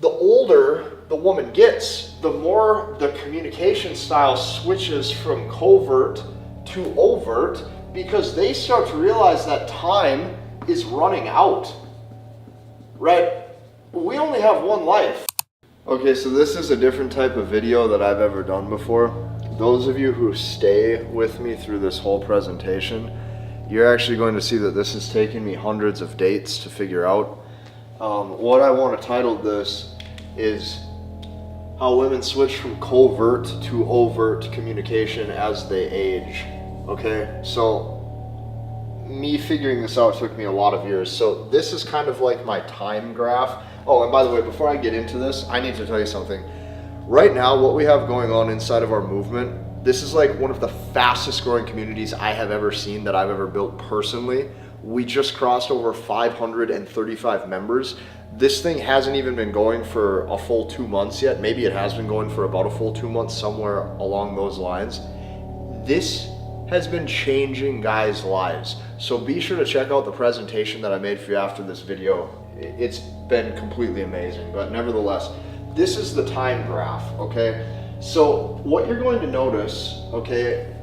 The older the woman gets, the more the communication style switches from covert to overt, because they start to realize that time is running out, right? We only have one life. Okay, so this is a different type of video that I've ever done before. Those of you who stay with me through this whole presentation, you're actually going to see that this has taken me hundreds of dates to figure out. What I want to title this is how women switch from covert to overt communication as they age. Okay, so me figuring this out took me a lot of years. So this is kind of like my time graph. Oh, and by the way, before I get into this, I need to tell you something. Right now, what we have going on inside of our movement, this is like one of the fastest growing communities I have ever seen, that I've ever built personally. We just crossed over 535 members. This thing hasn't even been going for a full 2 months yet. Maybe it has been going for about a full 2 months, somewhere along those lines. This has been changing guys' lives. So be sure to check out the presentation that I made for you after this video. It's been completely amazing, but nevertheless, this is the time graph, okay? So what you're going to notice, okay,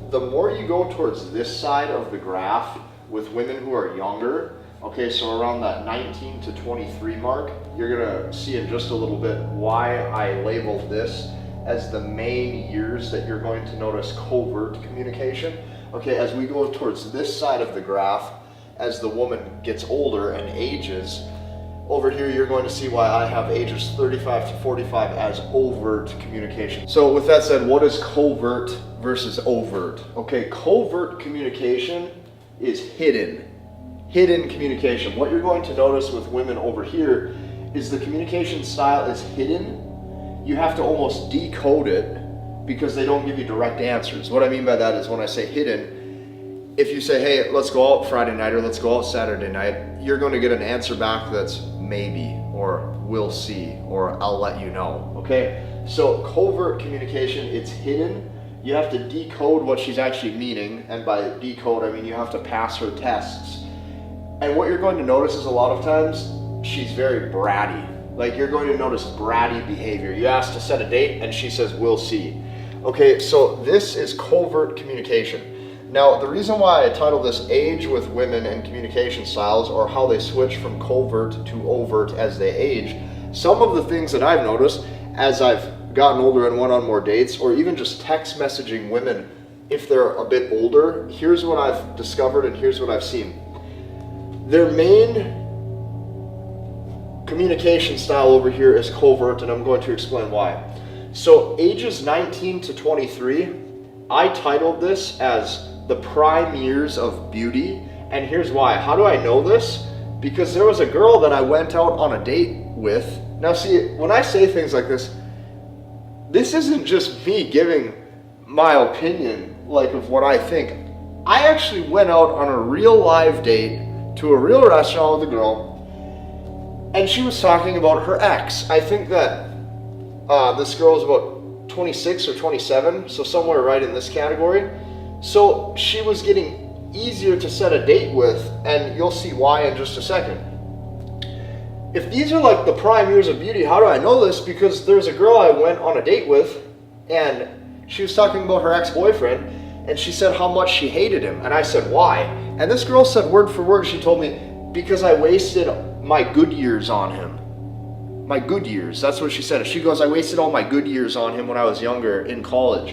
the more you go towards this side of the graph with women who are younger, okay, so around that 19 to 23 mark, you're gonna see in just a little bit why I labeled this as the main years that you're going to notice covert communication. Okay, as we go towards this side of the graph, as the woman gets older and ages, over here you're going to see why I have ages 35 to 45 as overt communication. So with that said, what is covert versus overt? Okay, covert communication is hidden communication. What you're going to notice with women over here is the communication style is hidden. You have to almost decode it because they don't give you direct answers. What I mean by that is, when I say hidden, if you say, hey, let's go out Friday night or let's go out Saturday night, you're going to get an answer back that's maybe, or we'll see, or I'll let you know, okay? So covert communication, it's hidden. You have to decode what she's actually meaning, and by decode, I mean you have to pass her tests. And what you're going to notice is a lot of times, she's very bratty. Like, you're going to notice bratty behavior. You ask to set a date and she says, we'll see. Okay, so this is covert communication. Now, the reason why I titled this Age with Women and Communication Styles, or how they switch from covert to overt as they age, some of the things that I've noticed as I've gotten older and went on more dates, or even just text messaging women if they're a bit older, here's what I've discovered and here's what I've seen. Their main communication style over here is covert, and I'm going to explain why. So ages 19 to 23, I titled this as the prime years of beauty, and here's why. How do I know this? Because there was a girl that I went out on a date with. Now see, when I say things like this isn't just me giving my opinion, like, of what I think. I actually went out on a real live date to a real restaurant with a girl, and she was talking about her ex. I think that this girl is about 26 or 27, so somewhere right in this category. So she was getting easier to set a date with, and you'll see why in just a second. If these are like the prime years of beauty, how do I know this? Because there's a girl I went on a date with, and she was talking about her ex-boyfriend, and she said how much she hated him, and I said, why? And this girl said word for word, she told me, because I wasted my good years on him. My good years, that's what she said. She goes, I wasted all my good years on him when I was younger in college.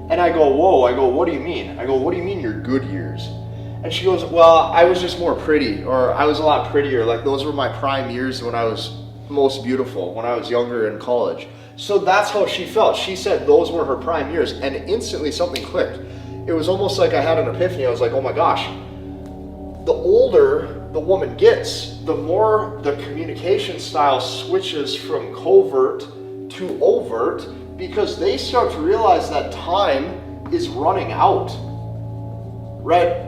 And I go, whoa, I go, what do you mean? I go, what do you mean your good years? And she goes, well, I was just more pretty, or I was a lot prettier. Like, those were my prime years when I was most beautiful, when I was younger in college. So that's how she felt. She said those were her prime years, and instantly something clicked. It was almost like I had an epiphany. I was like, oh my gosh, the older the woman gets, the more the communication style switches from covert to overt, because they start to realize that time is running out, right?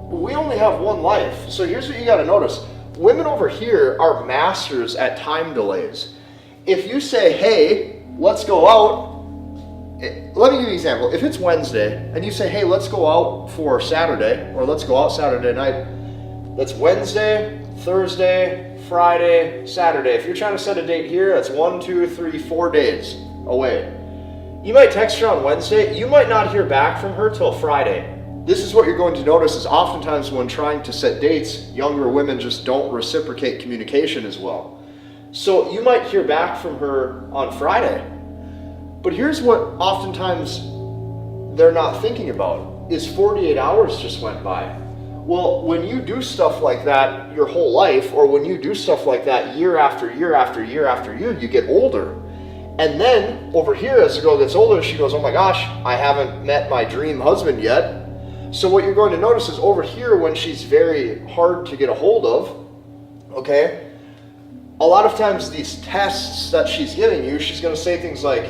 We only have one life. So here's what you got to notice. Women over here are masters at time delays. If you say, hey, let's go out, let me give you an example. If it's Wednesday and you say, hey, let's go out for Saturday, or let's go out Saturday night, that's Wednesday, Thursday, Friday, Saturday. If you're trying to set a date here, that's 1, 2, 3, 4 days away. You might text her on Wednesday. You might not hear back from her till Friday. This is what you're going to notice is oftentimes when trying to set dates, younger women just don't reciprocate communication as well. So you might hear back from her on Friday. But here's what oftentimes they're not thinking about is 48 hours just went by. Well, when you do stuff like that your whole life, or when you do stuff like that year after year after year after year, you get older. And then over here, as the girl gets older, she goes, oh my gosh, I haven't met my dream husband yet. So what you're going to notice is over here when she's very hard to get a hold of, okay, a lot of times these tests that she's giving you, she's going to say things like,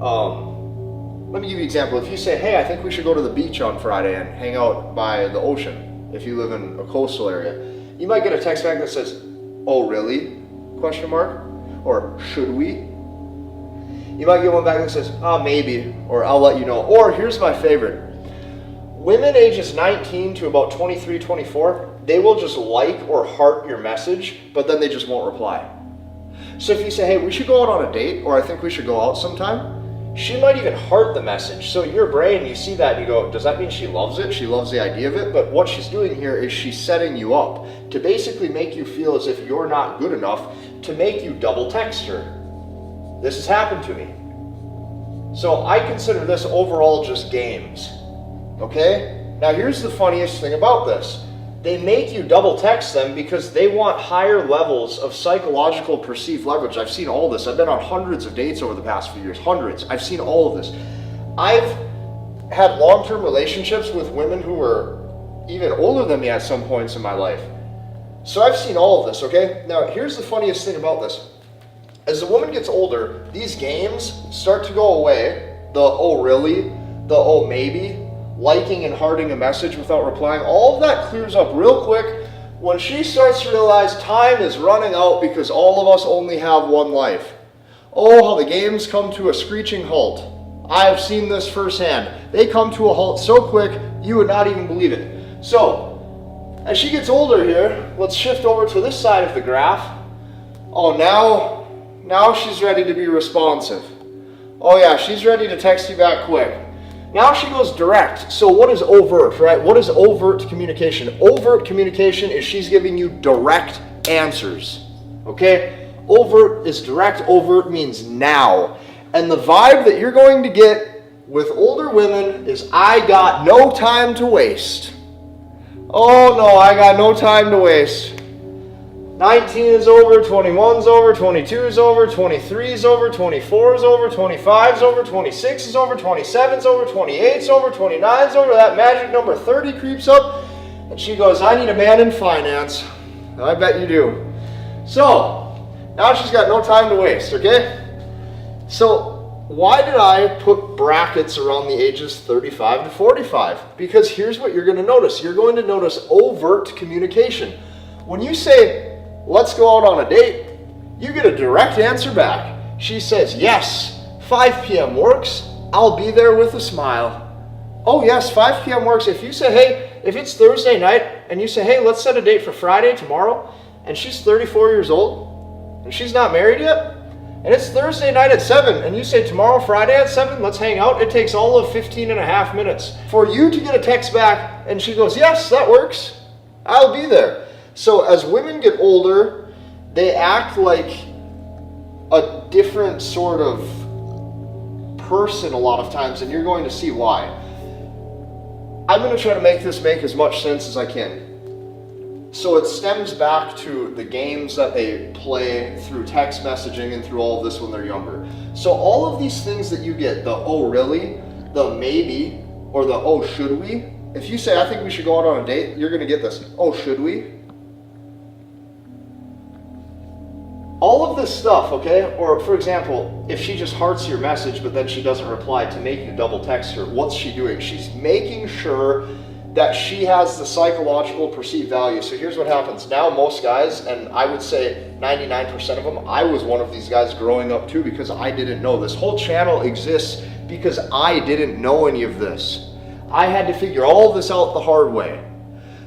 let me give you an example. If you say, hey, I think we should go to the beach on Friday and hang out by the ocean, if you live in a coastal area, you might get a text back that says, oh, really? Question mark? Or should we? You might get one back that says, maybe, or I'll let you know. Or here's my favorite. Women ages 19 to about 23, 24, they will just like or heart your message, but then they just won't reply. So if you say, hey, we should go out on a date, or I think we should go out sometime, she might even heart the message. So your brain, you see that and you go, does that mean she loves it? She loves the idea of it? But what she's doing here is she's setting you up to basically make you feel as if you're not good enough to make you double text her. This has happened to me. So I consider this overall just games. Okay? Now here's the funniest thing about this. They make you double text them because they want higher levels of psychological perceived leverage. I've seen all this. I've been on hundreds of dates over the past few years. Hundreds. I've seen all of this. I've had long-term relationships with women who were even older than me at some points in my life. So I've seen all of this, okay? Now here's the funniest thing about this. As the woman gets older, these games start to go away. The oh really, the oh maybe, liking and hearting a message without replying, all of that clears up real quick when she starts to realize time is running out because all of us only have one life. Oh, how the games come to a screeching halt. I have seen this firsthand. They come to a halt so quick, you would not even believe it. So, as she gets older here, let's shift over to this side of the graph. Oh, now she's ready to be responsive. Oh yeah, she's ready to text you back quick. Now she goes direct. So what is overt, right? What is overt communication? Overt communication is she's giving you direct answers, okay? Overt is direct. Overt means now. And the vibe that you're going to get with older women is, I got no time to waste. Oh no, I got no time to waste. 19 is over, 21 is over, 22 is over, 23 is over, 24 is over, 25 is over, 26 is over, 27 is over, 28 is over, 29 is over. That magic number 30 creeps up, and she goes, I need a man in finance. I bet you do. So, now she's got no time to waste, okay? So, why did I put brackets around the ages 35 to 45? Because here's what you're going to notice. You're going to notice overt communication. When you say, let's go out on a date, you get a direct answer back. She says, yes, 5 p.m. works. I'll be there with a smile. Oh yes, 5 p.m. works. If you say, hey, if it's Thursday night and you say, hey, let's set a date for Friday tomorrow, and she's 34 years old and she's not married yet, and it's Thursday night at 7 and you say tomorrow Friday at 7, let's hang out, it takes all of 15 and a half minutes for you to get a text back and she goes, yes, that works. I'll be there. So as women get older, they act like a different sort of person a lot of times, and you're going to see why. I'm going to try to make this make as much sense as I can. So it stems back to the games that they play through text messaging and through all of this when they're younger. So all of these things that you get, the oh really, the maybe, or the oh should we, if you say I think we should go out on a date, you're going to get this, oh should we? All of this stuff, okay? Or for example, if she just hearts your message but then she doesn't reply, to make you double text her, what's she doing? She's making sure that she has the psychological perceived value. So here's what happens. Now most guys, and I would say 99% of them, I was one of these guys growing up too because I didn't know. This whole channel exists because I didn't know any of this. I had to figure all of this out the hard way.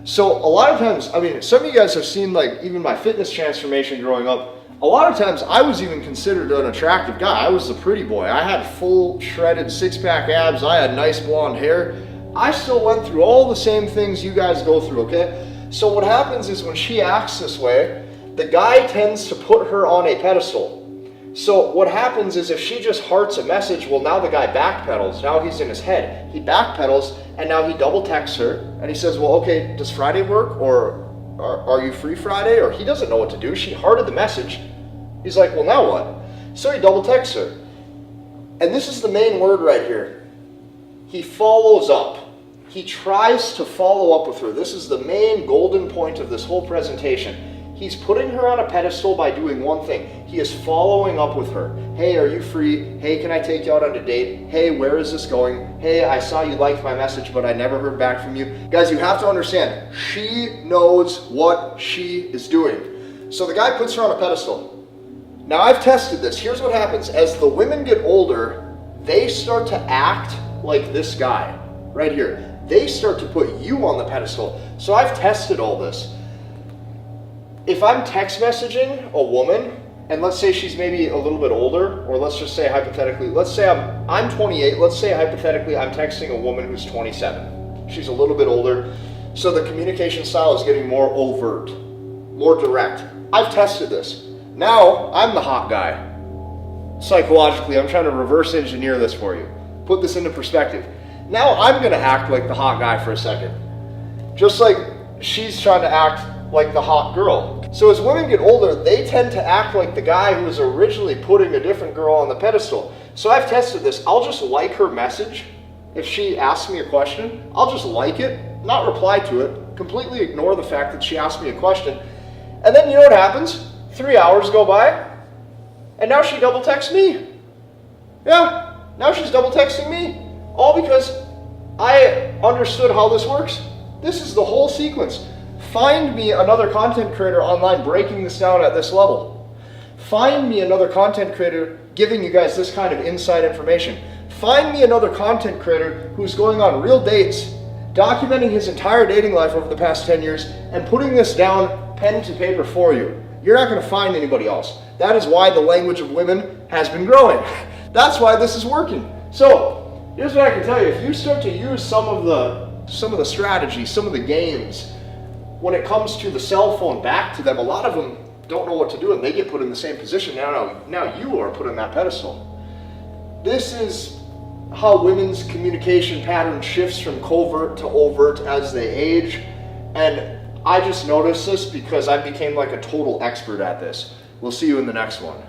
So a lot of times, I mean, some of you guys have seen like even my fitness transformation growing up. A lot of times I was even considered an attractive guy. I was the pretty boy. I had full shredded six-pack abs. I had nice blonde hair. I still went through all the same things you guys go through, okay? So what happens is when she acts this way, the guy tends to put her on a pedestal. So what happens is if she just hearts a message, well, now the guy backpedals. Now he's in his head. He backpedals, and now he double texts her, and he says, well, okay, does Friday work? Or are you free Friday? Or he doesn't know what to do. She hearted the message. He's like, well, now what? So he double texts her. And this is the main word right here. He follows up. He tries to follow up with her. This is the main golden point of this whole presentation. He's putting her on a pedestal by doing one thing. He is following up with her. Hey, are you free? Hey, can I take you out on a date? Hey, where is this going? Hey, I saw you liked my message, but I never heard back from you. Guys, you have to understand, she knows what she is doing. So the guy puts her on a pedestal. Now I've tested this. Here's what happens. As the women get older, they start to act like this guy right here. They start to put you on the pedestal. So I've tested all this. If I'm text messaging a woman, and let's say she's maybe a little bit older, or let's just say hypothetically, let's say I'm 28, let's say hypothetically I'm texting a woman who's 27. She's a little bit older, so the communication style is getting more overt, more direct. I've tested this. Now, I'm the hot guy. Psychologically, I'm trying to reverse engineer this for you. Put this into perspective. Now I'm gonna act like the hot guy for a second. Just like she's trying to act like the hot girl. So as women get older, they tend to act like the guy who was originally putting a different girl on the pedestal. So I've tested this. I'll just like her message. If she asks me a question, I'll just like it, not reply to it, completely ignore the fact that she asked me a question. And then you know what happens? 3 hours go by, and now she double texts me. Yeah, now she's double texting me. All because I understood how this works. This is the whole sequence. Find me another content creator online breaking this down at this level. Find me another content creator giving you guys this kind of inside information. Find me another content creator who's going on real dates, documenting his entire dating life over the past 10 years, and putting this down pen to paper for you. You're not going to find anybody else. That is why the language of women has been growing. That's why this is working. So, here's what I can tell you. If you start to use some of the strategies, some of the games, when it comes to the cell phone back to them, a lot of them don't know what to do and they get put in the same position. Now you are put on that pedestal. This is how women's communication pattern shifts from covert to overt as they age. And I just noticed this because I became like a total expert at this. We'll see you in the next one.